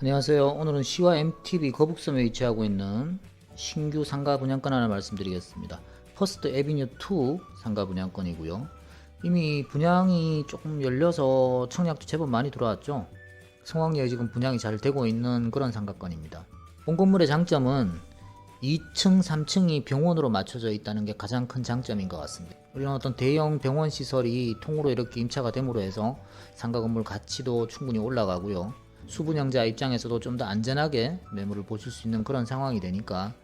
안녕하세요. 오늘은 시와 MTB 거북섬에 위치하고 있는 신규 상가 분양권 하나 말씀드리겠습니다. 퍼스트 에비뉴 2 상가 분양권이고요. 이미 분양이 조금 열려서 청약도 제법 많이 들어왔죠. 성황리에 지금 분양이 잘 되고 있는 그런 상가권입니다. 본 건물의 장점은 2층, 3층이 병원으로 맞춰져 있다는 게 가장 큰 장점인 것 같습니다. 이런 어떤 대형 병원 시설이 통으로 이렇게 임차가 됨으로 해서 상가 건물 가치도 충분히 올라가고요. 수분양자 입장에서도 좀 더 안전하게 매물을 보실 수 있는 그런 상황이 되니까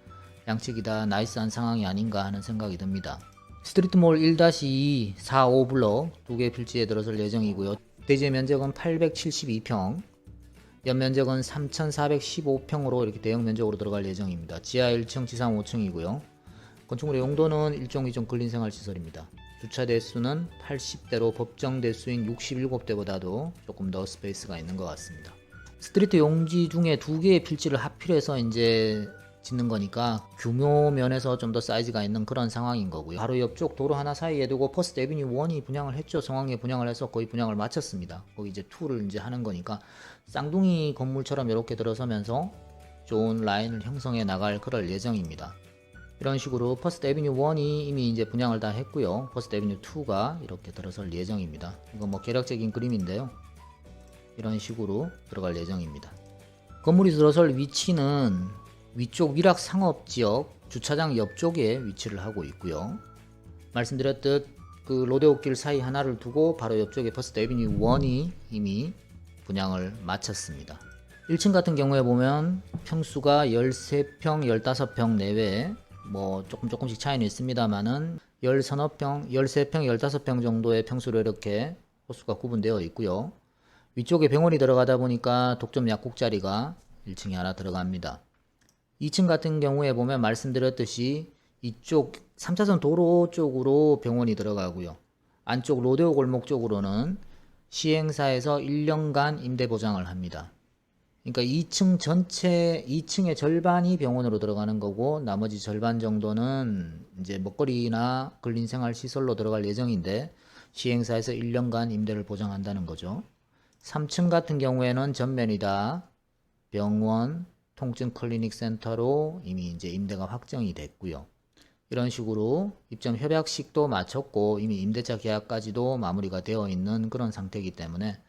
양측이 다 나이스한 상황이 아닌가 하는 생각이 듭니다. 스트리트몰 1-2, 4, 5블럭 2개 필지에 들어설 예정이고요. 대지의 면적은 872평, 연면적은 3,415평으로 이렇게 대형 면적으로 들어갈 예정입니다. 지하 1층, 지상 5층이고요. 건축물의 용도는 일종의 좀 근린생활시설입니다. 주차 대수는 80대로 법정 대수인 67대보다도 조금 더 스페이스가 있는 것 같습니다. 스트리트 용지 중에 2개의 필지를 하필해서 이제 짓는 거니까 규모 면에서 좀 더 사이즈가 있는 그런 상황인 거고요. 바로 옆쪽 도로 하나 사이에 두고 퍼스트 에비뉴 1이 분양을 했죠. 성황리에 분양을 해서 거의 분양을 마쳤습니다. 거기 이제 2를 이제 하는 거니까 쌍둥이 건물처럼 이렇게 들어서면서 좋은 라인을 형성해 나갈 그럴 예정입니다. 이런 식으로 퍼스트 에비뉴 1이 이미 이제 분양을 다 했고요. 퍼스트 에비뉴 2가 이렇게 들어설 예정입니다. 이건 뭐 계략적인 그림인데요. 이런 식으로 들어갈 예정입니다. 건물이 들어설 위치는 위쪽 위락 상업지역 주차장 옆쪽에 위치를 하고 있고요. 말씀드렸듯 그 로데오길 사이 하나를 두고 바로 옆쪽에 퍼스트 에비뉴 1이 이미 분양을 마쳤습니다. 1층 같은 경우에 보면 평수가 13평, 15평 내외 뭐 조금씩 차이는 있습니다만은 13평, 15평 정도의 평수로 이렇게 호수가 구분되어 있고요. 위쪽에 병원이 들어가다 보니까 독점 약국 자리가 1층에 하나 들어갑니다. 2층 같은 경우에 보면 말씀드렸듯이 이쪽 3차선 도로 쪽으로 병원이 들어가고요. 안쪽 로데오 골목 쪽으로는 시행사에서 1년간 임대 보장을 합니다. 그러니까 2층 전체 2층의 절반이 병원으로 들어가는 거고 나머지 절반 정도는 이제 먹거리나 근린생활 시설로 들어갈 예정인데 시행사에서 1년간 임대를 보장한다는 거죠. 3층 같은 경우에는 전면이 다 병원, 통증 클리닉 센터로 이미 이제 임대가 확정이 됐고요. 이런 식으로 입점 협약식도 마쳤고 이미 임대차 계약까지도 마무리가 되어 있는 그런 상태이기 때문에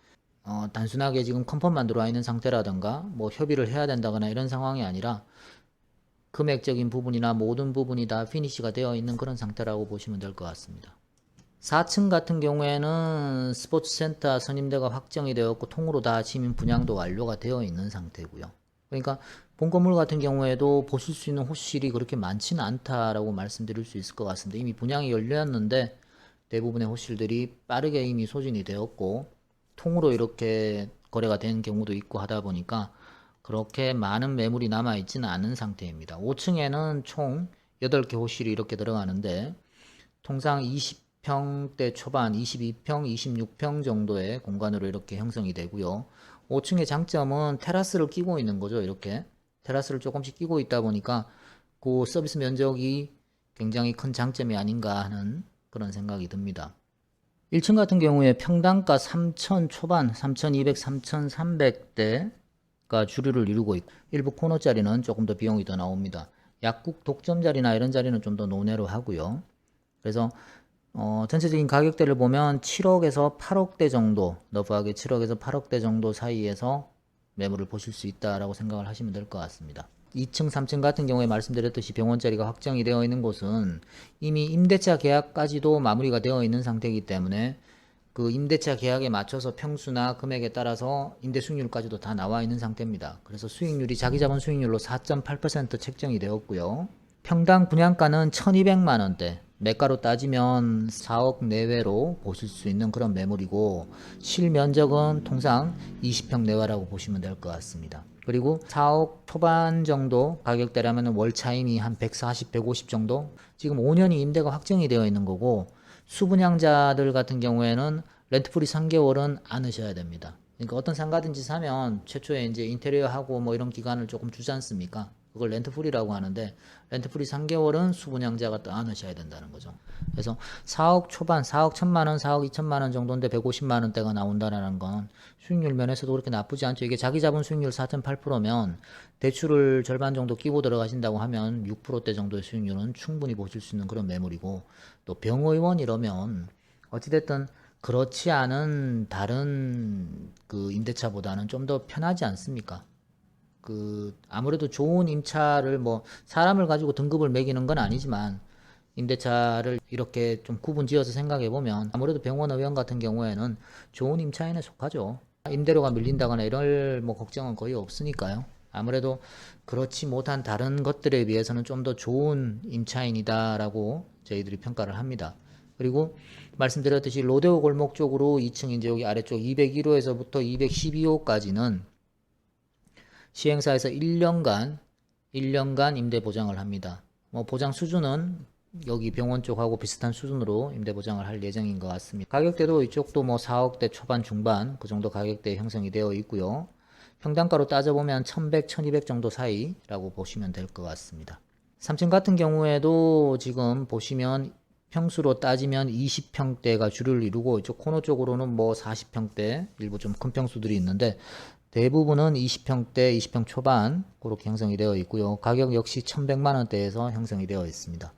단순하게 지금 컨펌만 들어와 있는 상태라든가 뭐 협의를 해야 된다거나 이런 상황이 아니라 금액적인 부분이나 모든 부분이 다 피니시가 되어 있는 그런 상태라고 보시면 될 것 같습니다. 4층 같은 경우에는 스포츠센터 선임대가 확정이 되었고 통으로 다 시민 분양도 완료가 되어 있는 상태고요. 그러니까 본 건물 같은 경우에도 보실 수 있는 호실이 그렇게 많지는 않다라고 말씀드릴 수 있을 것 같습니다. 이미 분양이 열렸는데 대부분의 호실들이 빠르게 이미 소진이 되었고 통으로 이렇게 거래가 된 경우도 있고 하다 보니까 그렇게 많은 매물이 남아 있지는 않은 상태입니다. 5층에는 총 8개 호실이 이렇게 들어가는데 통상 20평대 초반 22평, 26평 정도의 공간으로 이렇게 형성이 되고요. 5층의 장점은 테라스를 끼고 있는 거죠. 이렇게 테라스를 조금씩 끼고 있다 보니까 그 서비스 면적이 굉장히 큰 장점이 아닌가 하는 그런 생각이 듭니다. 1층 같은 경우에 평당가 3,000 초반, 3,200, 3,300대가 주류를 이루고 있고 일부 코너 자리는 조금 더 비용이 더 나옵니다. 약국 독점 자리나 이런 자리는 좀 더 논외로 하고요. 그래서 전체적인 가격대를 보면 7억에서 8억대 정도, 너프하게 7억에서 8억대 정도 사이에서 매물을 보실 수 있다라고 생각을 하시면 될 것 같습니다. 2층, 3층 같은 경우에 말씀드렸듯이 병원 자리가 확정이 되어 있는 곳은 이미 임대차 계약까지도 마무리가 되어 있는 상태이기 때문에 그 임대차 계약에 맞춰서 평수나 금액에 따라서 임대 수익률까지도 다 나와 있는 상태입니다. 그래서 수익률이 자기 자본 수익률로 4.8% 책정이 되었고요. 평당 분양가는 1200만 원대, 매가로 따지면 4억 내외로 보실 수 있는 그런 매물이고 실면적은 통상 20평 내외라고 보시면 될 것 같습니다. 그리고 4억 초반 정도 가격대라면 월 차임이 한 140, 150 정도? 지금 5년이 임대가 확정이 되어 있는 거고 수분양자들 같은 경우에는 렌트프리 3개월은 안으셔야 됩니다. 그러니까 어떤 상가든지 사면 최초에 이제 인테리어하고 뭐 이런 기간을 조금 주지 않습니까? 그걸 렌트프리라고 하는데 렌트프리 3개월은 수분양자가 떠안으셔야 된다는 거죠. 그래서 4억 초반, 4억 1천만 원, 4억 2천만 원 정도인데 150만 원대가 나온다는 건 수익률 면에서도 그렇게 나쁘지 않죠. 이게 자기 자본 수익률 4.8%면 대출을 절반 정도 끼고 들어가신다고 하면 6%대 정도의 수익률은 충분히 보실 수 있는 그런 매물이고, 또 병의원 이러면 어찌됐든 그렇지 않은 다른 그 임대차보다는 좀 더 편하지 않습니까? 그 아무래도 좋은 임차를 뭐 사람을 가지고 등급을 매기는 건 아니지만 임대차를 이렇게 좀 구분 지어서 생각해 보면 아무래도 병원 의원 같은 경우에는 좋은 임차인에 속하죠. 임대료가 밀린다거나 이럴 뭐 걱정은 거의 없으니까요. 아무래도 그렇지 못한 다른 것들에 비해서는 좀 더 좋은 임차인이다라고 저희들이 평가를 합니다. 그리고 말씀드렸듯이 로데오 골목 쪽으로 2층 이제 여기 아래쪽 201호에서부터 212호까지는 시행사에서 1년간 임대 보장을 합니다. 뭐 보장 수준은 여기 병원 쪽하고 비슷한 수준으로 임대 보장을 할 예정인 것 같습니다. 가격대도 이쪽도 뭐 4억대 초반 중반 그 정도 가격대 형성이 되어 있고요. 평당가로 따져보면 1100, 1200 정도 사이라고 보시면 될 것 같습니다. 3층 같은 경우에도 지금 보시면 평수로 따지면 20평대가 주를 이루고 이쪽 코너 쪽으로는 뭐 40평대 일부 좀 큰 평수들이 있는데 대부분은 20평대, 20평 초반 그렇게 형성이 되어 있고요. 가격 역시 1100만 원대에서 형성이 되어 있습니다.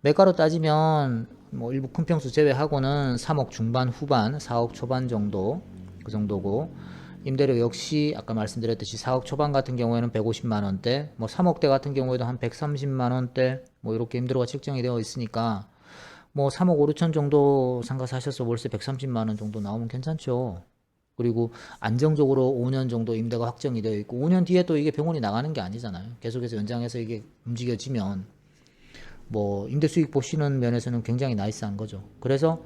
매가로 따지면 뭐 일부 큰 평수 제외하고는 3억 중반 후반, 4억 초반 정도 그 정도고, 임대료 역시 아까 말씀드렸듯이 4억 초반 같은 경우에는 150만 원대, 뭐 3억대 같은 경우에도 한 130만 원대 뭐 이렇게 임대료가 책정이 되어 있으니까 뭐 3억 5, 6천 정도 상가 사셔서 월세 130만 원 정도 나오면 괜찮죠. 그리고 안정적으로 5년 정도 임대가 확정이 되어 있고 5년 뒤에 또 이게 병원이 나가는 게 아니잖아요. 계속해서 연장해서 이게 움직여지면 뭐 임대 수익 보시는 면에서는 굉장히 나이스한 거죠. 그래서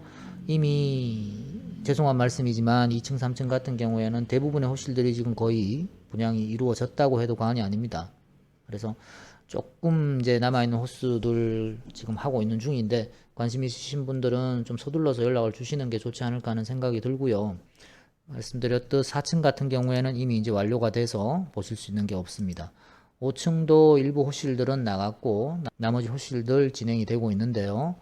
이미 죄송한 말씀이지만 2층, 3층 같은 경우에는 대부분의 호실들이 지금 거의 분양이 이루어졌다고 해도 과언이 아닙니다. 그래서 조금 이제 남아있는 호수들 지금 하고 있는 중인데 관심 있으신 분들은 좀 서둘러서 연락을 주시는 게 좋지 않을까 하는 생각이 들고요. 말씀드렸듯 4층 같은 경우에는 이미 이제 완료가 돼서 보실 수 있는 게 없습니다. 5층도 일부 호실들은 나갔고 나머지 호실들 진행이 되고 있는데요.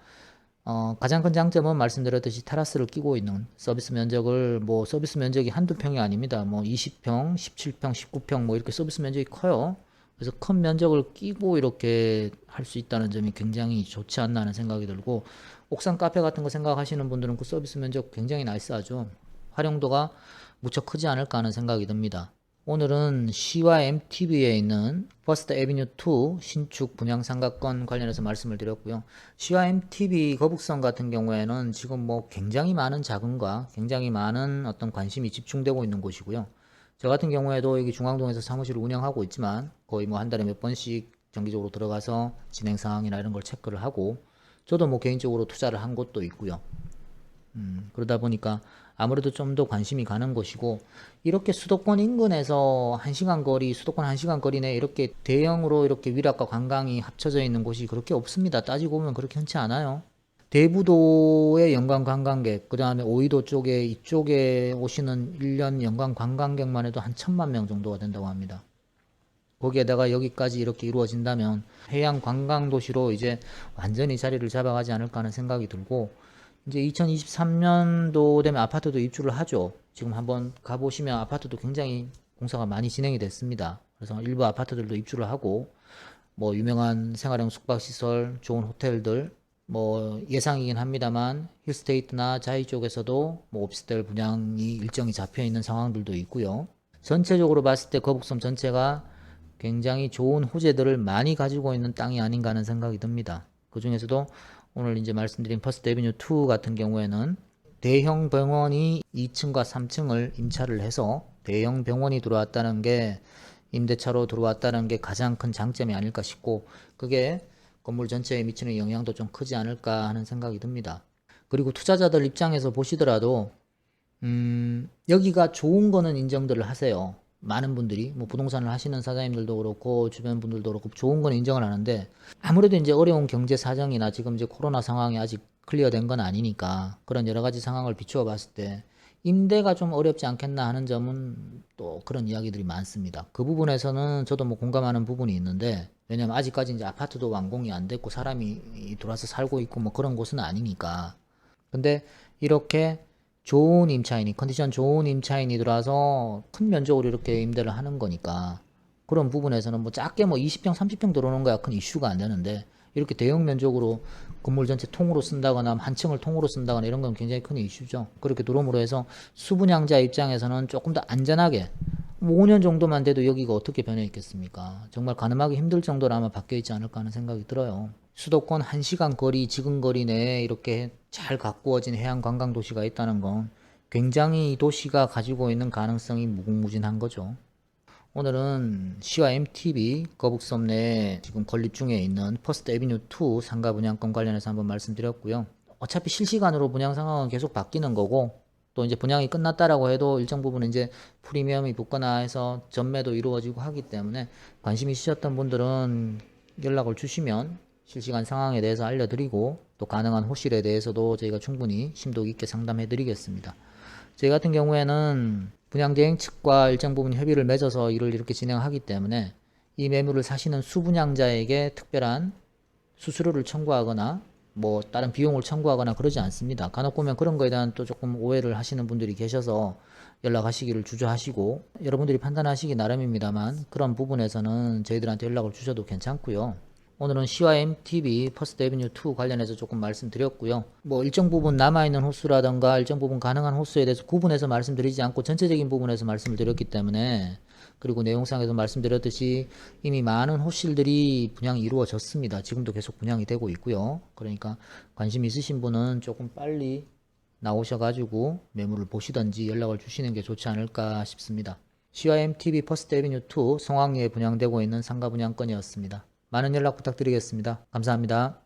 가장 큰 장점은 말씀드렸듯이 테라스를 끼고 있는 서비스 면적을 뭐 서비스 면적이 한두 평이 아닙니다. 뭐 20평, 17평, 19평 뭐 이렇게 서비스 면적이 커요. 그래서 큰 면적을 끼고 이렇게 할 수 있다는 점이 굉장히 좋지 않나 하는 생각이 들고, 옥상 카페 같은 거 생각하시는 분들은 그 서비스 면적 굉장히 나이스하죠. 활용도가 무척 크지 않을까 하는 생각이 듭니다. 오늘은 시와 MTB에 있는 퍼스트 애비뉴 2 신축 분양 상가권 관련해서 말씀을 드렸고요. 시와 MTB 거북선 같은 경우에는 지금 뭐 굉장히 많은 자금과 굉장히 많은 어떤 관심이 집중되고 있는 곳이고요. 저 같은 경우에도 여기 중앙동에서 사무실을 운영하고 있지만 거의 뭐 한 달에 몇 번씩 정기적으로 들어가서 진행 상황이나 이런 걸 체크를 하고, 저도 뭐 개인적으로 투자를 한 곳도 있고요. 그러다 보니까 아무래도 좀 더 관심이 가는 곳이고, 이렇게 수도권 인근에서 1시간 거리, 수도권 1시간 거리 내 이렇게 대형으로 이렇게 위락과 관광이 합쳐져 있는 곳이 그렇게 없습니다. 따지고 보면 그렇게 흔치 않아요. 대부도의 연간 관광객, 그 다음에 오이도 쪽에 이쪽에 오시는 1년 연간 관광객만 해도 한 1000만 명 정도가 된다고 합니다. 거기에다가 여기까지 이렇게 이루어진다면 해양 관광 도시로 이제 완전히 자리를 잡아가지 않을까 하는 생각이 들고, 이제 2023년도 되면 아파트도 입주를 하죠. 지금 한번 가보시면 아파트도 굉장히 공사가 많이 진행이 됐습니다. 그래서 일부 아파트들도 입주를 하고, 뭐 유명한 생활형 숙박시설, 좋은 호텔들, 뭐 예상이긴 합니다만 힐스테이트나 자이 쪽에서도 뭐 오피스텔 분양이 일정이 잡혀 있는 상황들도 있고요. 전체적으로 봤을 때 거북섬 전체가 굉장히 좋은 호재들을 많이 가지고 있는 땅이 아닌가 하는 생각이 듭니다. 그 중에서도 오늘 이제 말씀드린 퍼스트 애비뉴 2 같은 경우에는 대형 병원이 2층과 3층을 임차를 해서 대형 병원이 들어왔다는 게, 임대차로 들어왔다는 게 가장 큰 장점이 아닐까 싶고, 그게 건물 전체에 미치는 영향도 좀 크지 않을까 하는 생각이 듭니다. 그리고 투자자들 입장에서 보시더라도 여기가 좋은 거는 인정들을 하세요. 많은 분들이 뭐 부동산을 하시는 사장님들도 그렇고 주변 분들도 그렇고 좋은 건 인정을 하는데, 아무래도 이제 어려운 경제 사정이나 지금 이제 코로나 상황이 아직 클리어된 건 아니니까 그런 여러 가지 상황을 비추어 봤을 때 임대가 좀 어렵지 않겠나 하는 점은 또 그런 이야기들이 많습니다. 그 부분에서는 저도 뭐 공감하는 부분이 있는데, 왜냐면 아직까지 이제 아파트도 완공이 안 됐고 사람이 들어와서 살고 있고 뭐 그런 곳은 아니니까. 근데 이렇게 좋은 임차인이, 컨디션 좋은 임차인이 들어와서 큰 면적으로 이렇게 임대를 하는 거니까 그런 부분에서는 뭐 작게 뭐 20평, 30평 들어오는 거야 큰 이슈가 안 되는데, 이렇게 대형 면적으로 건물 전체 통으로 쓴다거나 한 층을 통으로 쓴다거나 이런 건 굉장히 큰 이슈죠. 그렇게 들어옴으로 해서 수분양자 입장에서는 조금 더 안전하게, 뭐 5년 정도만 돼도 여기가 어떻게 변해 있겠습니까? 정말 가늠하기 힘들 정도로 아마 바뀌어 있지 않을까 하는 생각이 들어요. 수도권 1시간 거리, 지근 거리 내에 이렇게 잘 가꾸어진 해양 관광 도시가 있다는 건 굉장히 이 도시가 가지고 있는 가능성이 무궁무진한 거죠. 오늘은 시와 MTB 거북섬 내에 지금 건립 중에 있는 퍼스트 에비뉴 2 상가 분양권 관련해서 한번 말씀드렸고요. 어차피 실시간으로 분양 상황은 계속 바뀌는 거고, 또 이제 분양이 끝났다라고 해도 일정 부분 이제 프리미엄이 붙거나 해서 전매도 이루어지고 하기 때문에 관심 있으셨던 분들은 연락을 주시면 실시간 상황에 대해서 알려드리고, 또 가능한 호실에 대해서도 저희가 충분히 심도 있게 상담해 드리겠습니다. 저희 같은 경우에는 분양대행 측과 일정 부분 협의를 맺어서 일을 이렇게 진행하기 때문에 이 매물을 사시는 수분양자에게 특별한 수수료를 청구하거나 뭐 다른 비용을 청구하거나 그러지 않습니다. 간혹 보면 그런 거에 대한 또 조금 오해를 하시는 분들이 계셔서 연락하시기를 주저하시고, 여러분들이 판단하시기 나름입니다만 그런 부분에서는 저희들한테 연락을 주셔도 괜찮고요. 오늘은 CYMTV 퍼스트 에비뉴 2 관련해서 조금 말씀드렸고요. 뭐 일정 부분 남아있는 호수라던가 일정 부분 가능한 호수에 대해서 구분해서 말씀드리지 않고 전체적인 부분에서 말씀을 드렸기 때문에, 그리고 내용상에서 말씀드렸듯이 이미 많은 호실들이 분양이 이루어졌습니다. 지금도 계속 분양이 되고 있고요. 그러니까 관심 있으신 분은 조금 빨리 나오셔가지고 매물을 보시던지 연락을 주시는 게 좋지 않을까 싶습니다. CYMTV 퍼스트 에비뉴 2 성황리에 분양되고 있는 상가 분양권이었습니다. 많은 연락 부탁드리겠습니다. 감사합니다.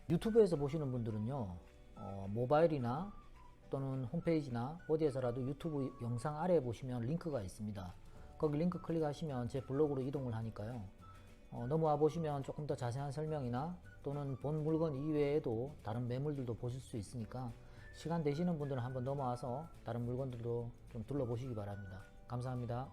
유튜브에서 보시는 분들은요, 모바일이나 또는 홈페이지나 어디에서라도 유튜브 영상 아래에 보시면 링크가 있습니다. 거기 링크 클릭하시면 제 블로그로 이동을 하니까요. 넘어와 보시면 조금 더 자세한 설명이나 또는 본 물건 이외에도 다른 매물들도 보실 수 있으니까 시간 되시는 분들은 한번 넘어와서 다른 물건들도 좀 둘러보시기 바랍니다. 감사합니다.